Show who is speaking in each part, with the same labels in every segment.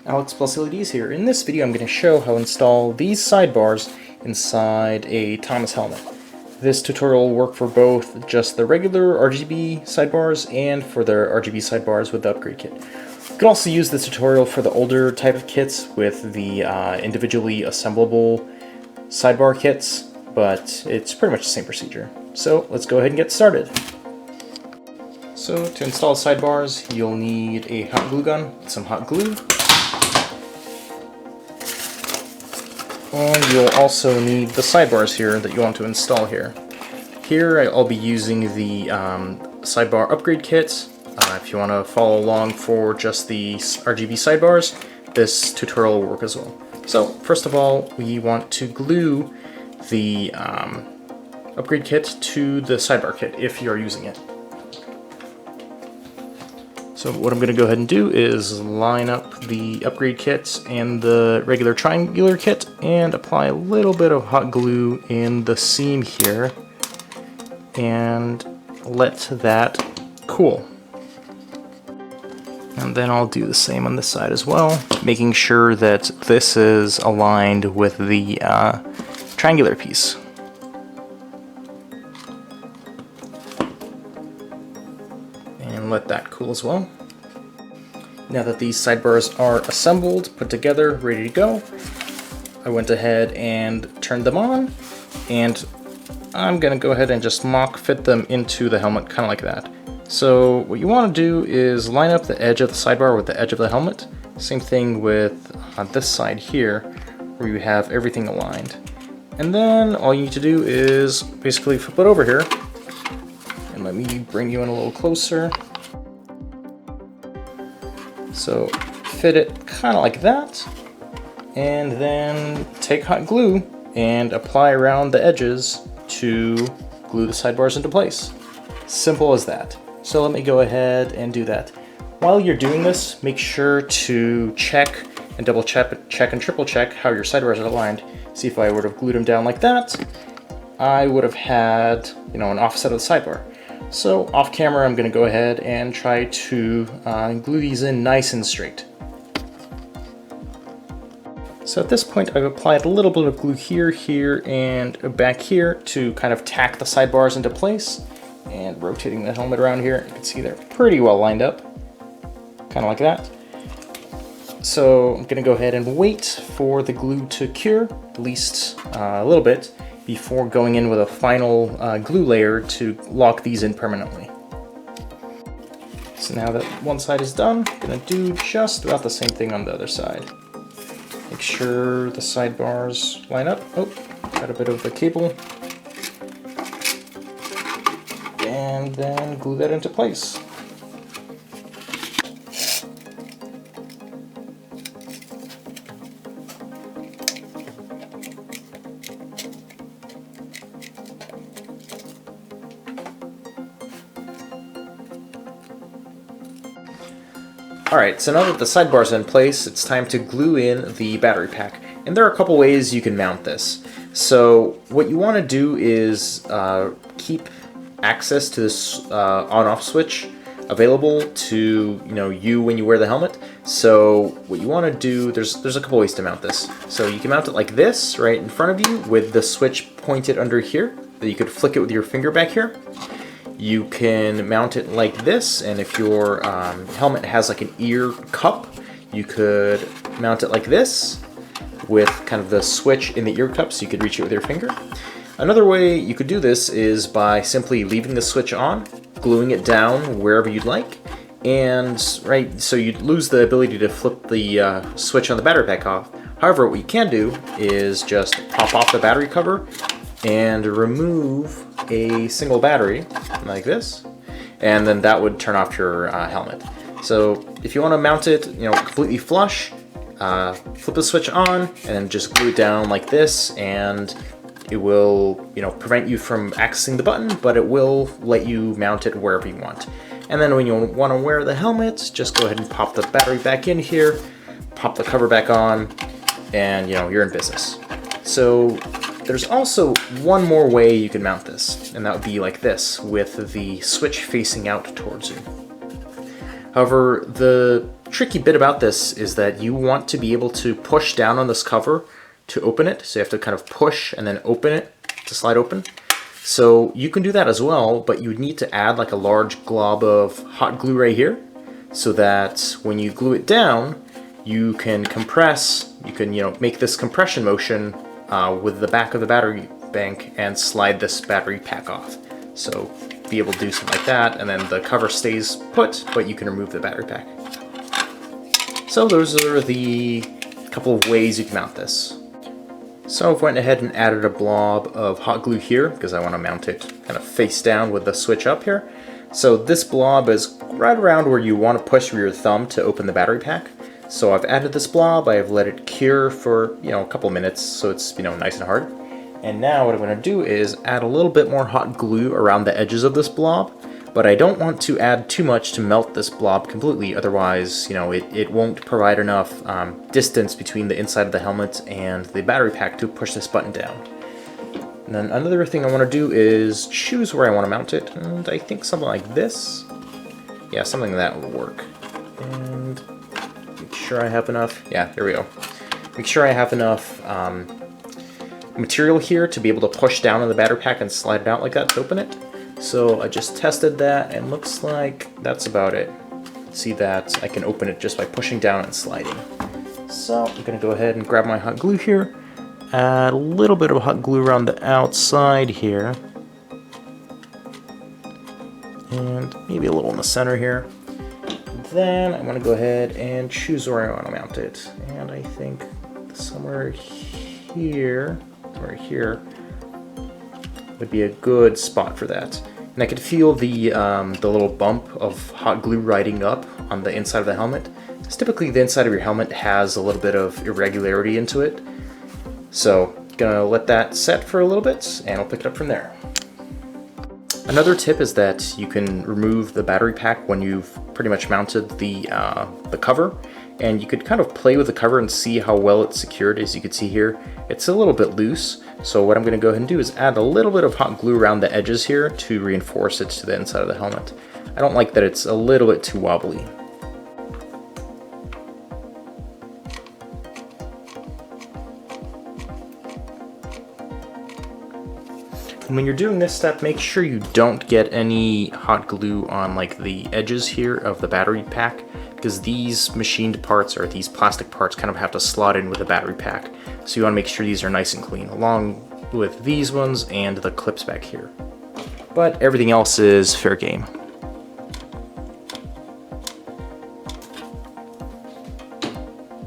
Speaker 1: Alex Plus LEDs here. In this video I'm going to show how to install these sidebars inside a Thomas helmet. This tutorial will work for both just the regular RGB sidebars and for the RGB sidebars with the upgrade kit. You can also use this tutorial for the older type of kits with the individually assemblable sidebar kits, but it's pretty much the same procedure. So let's go ahead and get started. So to install sidebars, you'll need a hot glue gun, some hot glue, and you'll also need the sidebars here that you want to install here. Here I'll be using the sidebar upgrade kit. If you want to follow along for just the RGB sidebars, this tutorial will work as well. So first of all, we want to glue the upgrade kit to the sidebar kit if you're using it. So what I'm going to go ahead and do is line up the upgrade kit and the regular triangular kit and apply a little bit of hot glue in the seam here and let that cool. And then I'll do the same on this side as well, making sure that this is aligned with the triangular piece. And let that cool as well. Now that these sidebars are assembled, put together, ready to go, I went ahead and turned them on, and I'm going to go ahead and just mock fit them into the helmet, kind of like that. So what you want to do is line up the edge of the sidebar with the edge of the helmet. Same thing with this side here, where you have everything aligned. And then all you need to do is basically flip it over here. And let me bring you in a little closer. So fit it kind of like that. And then take hot glue and apply around the edges to glue the sidebars into place. Simple as that. So let me go ahead and do that. While you're doing this, make sure to check and double check and triple check how your sidebars are aligned. See, if I would have glued them down like that, I would have had, an offset of the sidebar. So off camera, I'm going to go ahead and try to glue these in nice and straight. So at this point, I've applied a little bit of glue here, here, and back here to kind of tack the sidebars into place. And rotating the helmet around here, you can see they're pretty well lined up, kind of like that. So I'm going to go ahead and wait for the glue to cure, at least a little bit, before going in with a final glue layer to lock these in permanently. So now that one side is done, I'm going to do just about the same thing on the other side. Make sure the sidebars line up. Oh, got a bit of the cable. And then glue that into place. Alright, so now that the sidebars are in place, it's time to glue in the battery pack. And there are a couple ways you can mount this. So what you want to do is keep access to this on-off switch available to you when you wear the helmet. So what you want to do, there's a couple ways to mount this. So you can mount it like this, right in front of you, with the switch pointed under here. That you could flick it with your finger back here. You can mount it like this, and if your helmet has like an ear cup, you could mount it like this with kind of the switch in the ear cup so you could reach it with your finger. Another way you could do this is by simply leaving the switch on, gluing it down wherever you'd like, and so you'd lose the ability to flip the switch on the battery pack off. However, what you can do is just pop off the battery cover and remove a single battery like this, and then that would turn off your helmet. So if you want to mount it, completely flush, flip the switch on and then just glue it down like this, and it will, prevent you from accessing the button, but it will let you mount it wherever you want. And then when you want to wear the helmet, just go ahead and pop the battery back in here, pop the cover back on, and you're in business. So there's also one more way you can mount this, and that would be like this, with the switch facing out towards you. However, the tricky bit about this is that you want to be able to push down on this cover to open it. So you have to kind of push and then open it to slide open. So you can do that as well, but you would need to add like a large glob of hot glue right here so that when you glue it down, you can compress, you can, make this compression motion with the back of the battery bank and slide this battery pack off. So be able to do something like that, and then the cover stays put, but you can remove the battery pack. So those are the couple of ways you can mount this. So I've went ahead and added a blob of hot glue here because I want to mount it kind of face down with the switch up here. So this blob is right around where you want to push with your thumb to open the battery pack. So I've added this blob, I have let it cure for, a couple minutes so it's, nice and hard. And now what I'm going to do is add a little bit more hot glue around the edges of this blob, but I don't want to add too much to melt this blob completely, otherwise, it won't provide enough distance between the inside of the helmet and the battery pack to push this button down. And then another thing I want to do is choose where I want to mount it, and I think something like this. Yeah, something like that will work. And make sure I have enough, yeah, there we go. Make sure I have enough material here to be able to push down on the battery pack and slide it out like that to open it. So I just tested that and looks like that's about it. See that I can open it just by pushing down and sliding. So I'm going to go ahead and grab my hot glue here, add a little bit of hot glue around the outside here, and maybe a little in the center here. Then I'm going to go ahead and choose where I want to mount it, and I think somewhere here, right here, would be a good spot for that. And I could feel the little bump of hot glue riding up on the inside of the helmet. Because typically the inside of your helmet has a little bit of irregularity into it. So gonna let that set for a little bit, and I'll pick it up from there. Another tip is that you can remove the battery pack when you've pretty much mounted the cover, and you could kind of play with the cover and see how well it's secured. As you can see here, it's a little bit loose. So what I'm going to go ahead and do is add a little bit of hot glue around the edges here to reinforce it to the inside of the helmet. I don't like that it's a little bit too wobbly. And when you're doing this step, make sure you don't get any hot glue on like the edges here of the battery pack, because these machined parts or these plastic parts kind of have to slot in with the battery pack. So you want to make sure these are nice and clean, along with these ones and the clips back here. But everything else is fair game.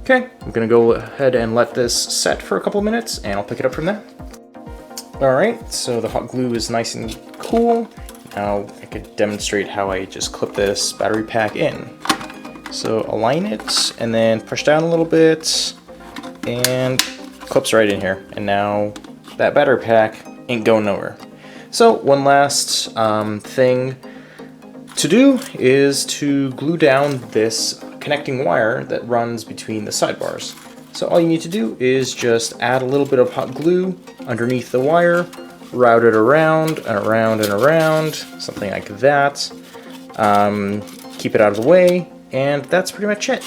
Speaker 1: Okay, I'm gonna go ahead and let this set for a couple minutes, and I'll pick it up from there. Alright, so the hot glue is nice and cool. Now I could demonstrate how I just clip this battery pack in. So align it and then push down a little bit and clips right in here. And now that battery pack ain't going nowhere. So one last thing to do is to glue down this connecting wire that runs between the sidebars. So all you need to do is just add a little bit of hot glue underneath the wire, route it around and around and around, something like that. Keep it out of the way, and that's pretty much it.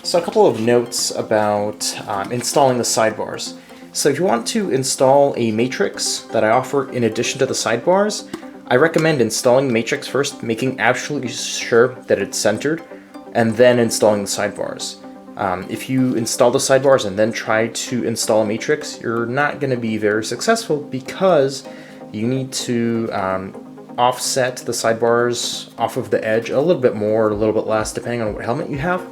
Speaker 1: So a couple of notes about installing the sidebars. So if you want to install a matrix that I offer in addition to the sidebars, I recommend installing the matrix first, making absolutely sure that it's centered, and then installing the sidebars. If you install the sidebars and then try to install a matrix, you're not going to be very successful because you need to offset the sidebars off of the edge a little bit more or a little bit less depending on what helmet you have.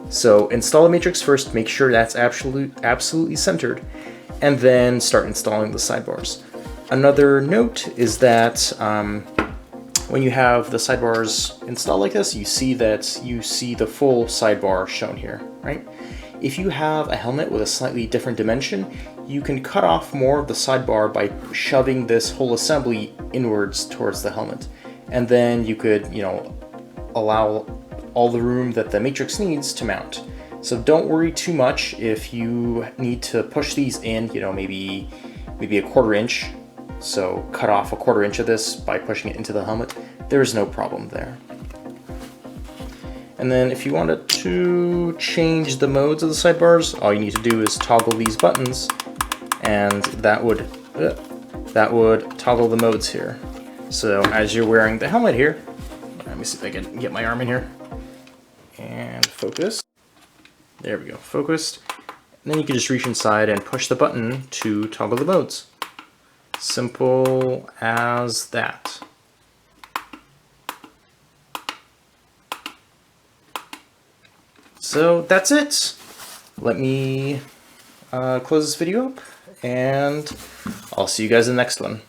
Speaker 1: So install the matrix first, make sure that's absolutely centered, and then start installing the sidebars. Another note is that when you have the sidebars installed like this, you see the full sidebar shown here, right? If you have a helmet with a slightly different dimension, you can cut off more of the sidebar by shoving this whole assembly inwards towards the helmet. And then you could, allow all the room that the matrix needs to mount. So don't worry too much if you need to push these in, maybe a 1/4 inch. So cut off a 1/4 inch of this by pushing it into the helmet. There's no problem there. And then if you wanted to change the modes of the sidebars, all you need to do is toggle these buttons, and that would toggle the modes here. So as you're wearing the helmet here, let me see if I can get my arm in here, and focus. There we go, focused. And then you can just reach inside and push the button to toggle the modes. Simple as that. So that's it. Let me close this video up, and I'll see you guys in the next one.